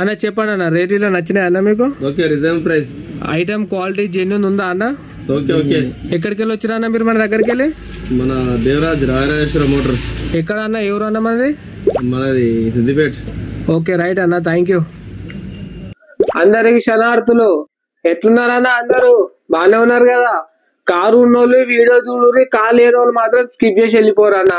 అన్న చెప్పండి అన్న, రేట్ ఇలా నచ్చినాయి అన్న మీకు? Okay, reasonable price, item quality genuine ఉందా అన్న? Okay okay. ఎక్కడికి వెళ్ళి వచ్చిరా అన్న మీరు మన దగ్గరికి వెళ్ళి? మన దేవరాజ్ రాజరాజేశ్వర మోటార్స్. ఎక్కడ అన్న, ఎవరు అన్న మనది? మనది సిద్దిపేట. ఓకే రైట్ అన్న, థ్యాంక్ యూ. అందరికి శనార్థులు, ఎట్లున్నారన్న? అందరూ బాగానే ఉన్నారు కదా? కారు ఉన్నోళ్ళు వీడియో చూడు, కారు లేని వాళ్ళు మాత్రం స్కిప్ చేసి వెళ్ళిపోరు అన్న.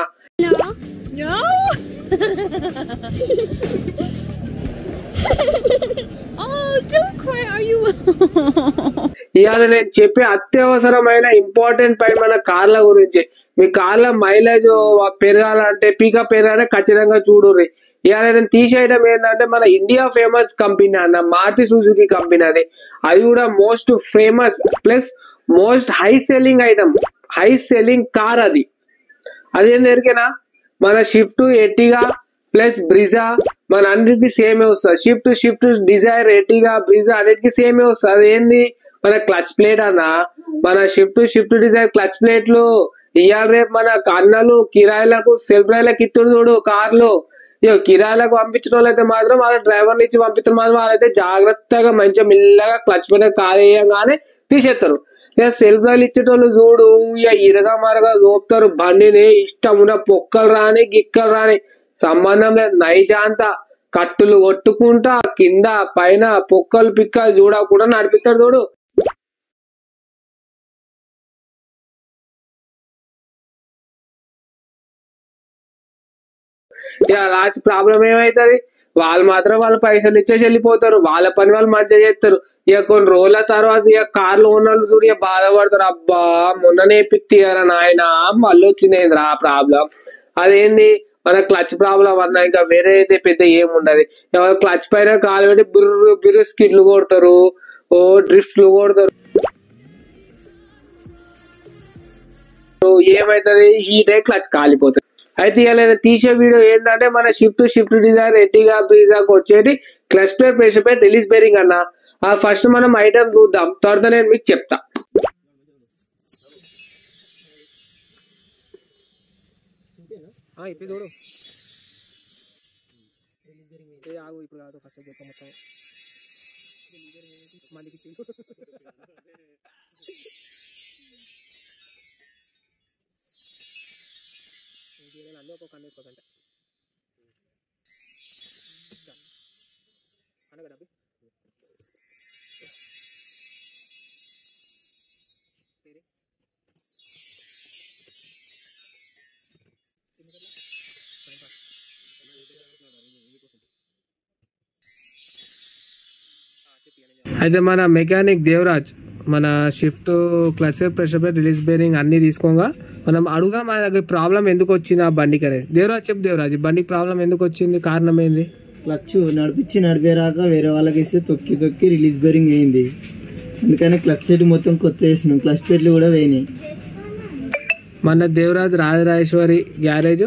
ఇవాళ నేను చెప్పే అత్యవసరమైన ఇంపార్టెంట్ పాయింట్ మన కార్ల గురించి. మీ కార్ల మైలేజ్ పెరగాలంటే, పికప్ పెరగాలంటే ఖచ్చితంగా చూడుర్రి. ఇవాళ నేను తీసేయడం ఏంటంటే మన ఇండియా ఫేమస్ కంపెనీ అన్న, మారుతి సుజుకి కంపెనీ అది. అది కూడా most famous plus most high selling item, high selling car అది. అదేం ఎరికేనా? మన షిఫ్ట్, ఎర్టిగా ప్లస్ బ్రిజా మన అన్నిటికీ సేమే వస్తుంది. షిఫ్ట్ డిజైర్, ఎర్టిగా, బ్రిజా అన్నిటికీ సేమే వస్తుంది. అదేంది మన క్లచ్ ప్లేట్ అన్న. మన షిఫ్ట్ డిజైర్ క్లచ్ ప్లేట్లు ఇవాళ రేపు మన అన్నలు కిరాయిలకు సెల్ఫ్ డ్రైవ్లకు ఇత్తుడు చూడు కార్లు. కిరాయిలకు పంపించిన వాళ్ళైతే మాత్రం వాళ్ళ డ్రైవర్ని ఇచ్చి పంపిస్తున్న మాత్రం వాళ్ళైతే జాగ్రత్తగా మంచిగా మెల్లగా క్లచ్ మీద కార్ వేయగానే తీసేస్తారు. ఇక సెల్ఫ్ డ్రైవ్ ఇచ్చేటోళ్ళు చూడు, ఇక ఇరగా మరగా చూపుతారు బండిని. ఇష్టం ఉన్న పొక్కలు రాని గిక్కలు రాని సంబంధం లేదు, నైజాంతా కట్టులు కొట్టుకుంటా కింద పైన పొక్కలు పిక్కలు చూడకుండా నడిపిస్తాడు చూడు. ఇక లాస్ట్ ప్రాబ్లం ఏమైతుంది, వాళ్ళు మాత్రం వాళ్ళ పైసలు ఇచ్చేసి వెళ్ళిపోతారు, వాళ్ళ పని వాళ్ళు మంచిగా చేస్తారు. ఇక కొన్ని రోజుల తర్వాత ఇక కార్లు ఓనర్లు చూడు ఇక బాధపడతారు, అబ్బా మొన్న నేపిత్తిగారా నాయన మళ్ళీ వచ్చింది ఆ ప్రాబ్లం. అదేంది మన క్లచ్ ప్రాబ్లం అన్నా, ఇంకా వేరే అయితే పెద్ద ఏముండదు. ఎవరు క్లచ్ పైన కాలు పెట్టి బిర్రు స్కిడ్లు కొడతారు, ఓ డ్రిఫ్ట్లు కొడతారు. ఏమైతుంది, హీట్ అయి క్లచ్ కాలిపోతుంది. అయితే ఇలా తీసే వీడియో ఏంటంటే మన షిఫ్ట్ డిజైర్, ఎర్టిగా, బ్రీజాకి వచ్చేది clutch plate, pressure plate, release bearing అన్న. ఫస్ట్ మనం ఐటమ్ చూద్దాం, తర్వాత నేను మీకు చెప్తా. ఇప్పుడు చూడు, ఇప్పుడు కాదు ఫస్ట్ మొత్తం మనకి అన్నీ ఒక 100% అనగా డబ్బి అయితే మన మెకానిక్ దేవరాజ్ మన shift, clutch, pressure plate, release bearing అన్ని తీసుకోగా మనం అడుగుదాం మన దగ్గర ప్రాబ్లం ఎందుకు వచ్చింది ఆ బండికి అనేది. దేవరాజ్ చెప్పు, దేవరాజ్ బండికి ప్రాబ్లం ఎందుకు వచ్చింది, కారణం ఏంది? క్లచ్ నడిపేరాక వేరే వాళ్ళకి ఇస్తే తొక్కి రిలీజ్ బేరింగ్ అయింది. అందుకని క్లచ్ సెట్ మొత్తం కొత్త వేసినాం, క్లచ్ ప్లేట్లు కూడా వేయినాయి. మన దేవరాజ్ రాజరాజేశ్వరి గ్యారేజ్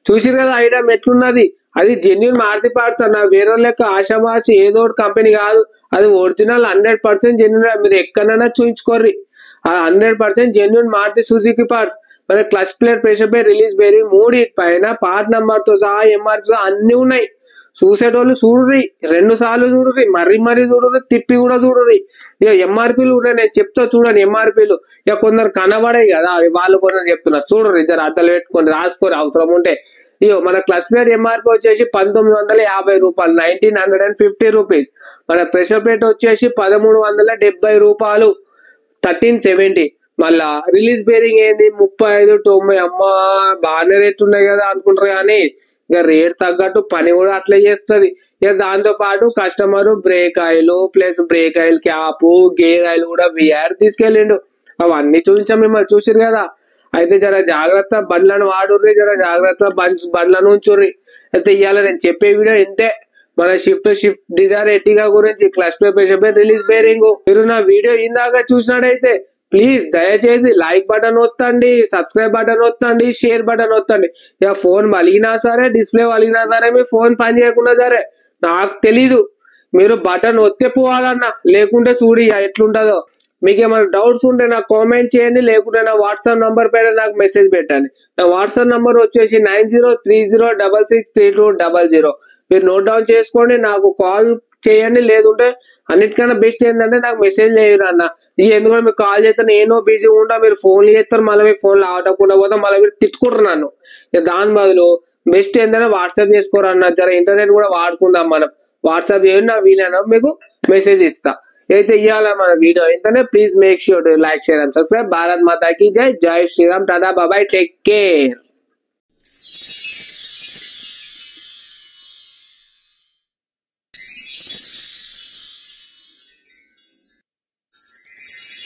చూసిరు కదా ఐటమ్ ఎట్లున్నది. అది జెన్యున్ మారుతి పార్ట్స్ అన్న, వేరే లెక్క ఆశామాసి ఏదో కంపెనీ కాదు, అది ఒరిజినల్ 100% జెన్యున్. మీరు ఎక్కడైనా చూయించుకోర్రి, 100% జెన్యున్ మారుతి సుజుకి పార్ట్స్. మన clutch plate, pressure plate, release bearing మూడి పైన పార్ట్ నెంబర్ తో సహా ఎంఆర్పి అన్ని ఉన్నాయి. చూసేటోళ్ళు చూడుర్రి, 2 సార్లు చూడుర్రి, మరీ చూడుర్రి, తిప్పి కూడా చూడుర్రి. ఇక ఎంఆర్పీలు కూడా నేను చెప్తా చూడండి. ఎంఆర్పీలు ఇక కొందరు కనబడాయి కదా, వాళ్ళు కొందరు చెప్తున్నారు చూడుర్రి, ఇద్దరు అద్దలు పెట్టుకొని రాసుకోరు అవసరం ఉంటే. ఇయో మన క్లచ్ ప్లేట్ ఎంఆర్పీ వచ్చేసి 1950 రూపాయలు, 1950 రూపీస్. మన ప్రెషర్ ప్లేట్ వచ్చేసి 1370 రూపాయలు, 1370. మళ్ళా రిలీజ్ బేరింగ్ ఏంది 35-90. అమ్మా బాగానే రేట్ ఉన్నాయి కదా అనుకుంటారు, కానీ ఇక రేట్ తగ్గట్టు పని కూడా అట్లే చేస్తుంది. ఇక దాంతో పాటు customer break oil plus break oil cap, gear oil కూడా విఆర్ తీసుకెళ్ళిండు. అవన్నీ చూపించాం, మిమ్మల్ని చూసిరు కదా. అయితే జర జాగ్రత్త బండ్లను వాడుర్రి, జర జాగ్రత్త బండ్లను ఉంచుర్రి. అయితే ఇవాళ నేను చెప్పే వీడియో ఇంతే. మన షిఫ్ట్ డిజైర్, ఎర్టిగా గురించి, clutch plate, pressure plate, release bearing. మీరు నా వీడియో ఇందాక చూసినట్టయితే ప్లీజ్ దయచేసి లైక్ బటన్ వత్తండి, సబ్స్క్రైబ్ బటన్ వత్తండి, షేర్ బటన్ వత్తండి. ఇక ఫోన్ వలిగినా సరే, డిస్ప్లే వలిగినా సరే, మీ ఫోన్ పని చేయకుండా సరే నాకు తెలీదు, మీరు బటన్ ఒత్తే పోవాలన్నా, లేకుంటే చూడి ఎట్లుంటదో. మీకు ఏమైనా డౌట్స్ ఉంటే నాకు కామెంట్ చేయండి, లేకుంటే నా వాట్సాప్ నంబర్ పైన నాకు మెసేజ్ పెట్టండి. నా వాట్సాప్ నంబర్ వచ్చేసి 9030663200. మీరు నోట్ డౌన్ చేసుకోండి, నాకు కాల్ చేయండి. లేకుంటే అన్నిటికన్నా బెస్ట్ ఏంటంటే నాకు మెసేజ్ చేయరు అన్న. ఇది ఎందుకంటే మీకు కాల్ చేస్తే నేను బిజీ ఉంటా, మీరు ఫోన్లు చేస్తారు, మళ్ళీ మీ ఫోన్లు ఆటకుండా పోతే మళ్ళీ మీరు తిట్టుకుంటారు నన్ను. దాని బదులు బెస్ట్ ఏంటంటే వాట్సాప్ చేసుకోరు అన్న. జర ఇంటర్నెట్ కూడా వాడుకుందాం మనం. వాట్సాప్ చేయండి, నా వీలైనా మీకు మెసేజ్ ఇస్తా. అయితే ఇవాళ మన వీడియో ఏంటంటే please make sure to like, share and subscribe. Bharat మాతాకి జై, జై శ్రీరామ్, టాటా, బాబాయ్, టేక్ కేర్.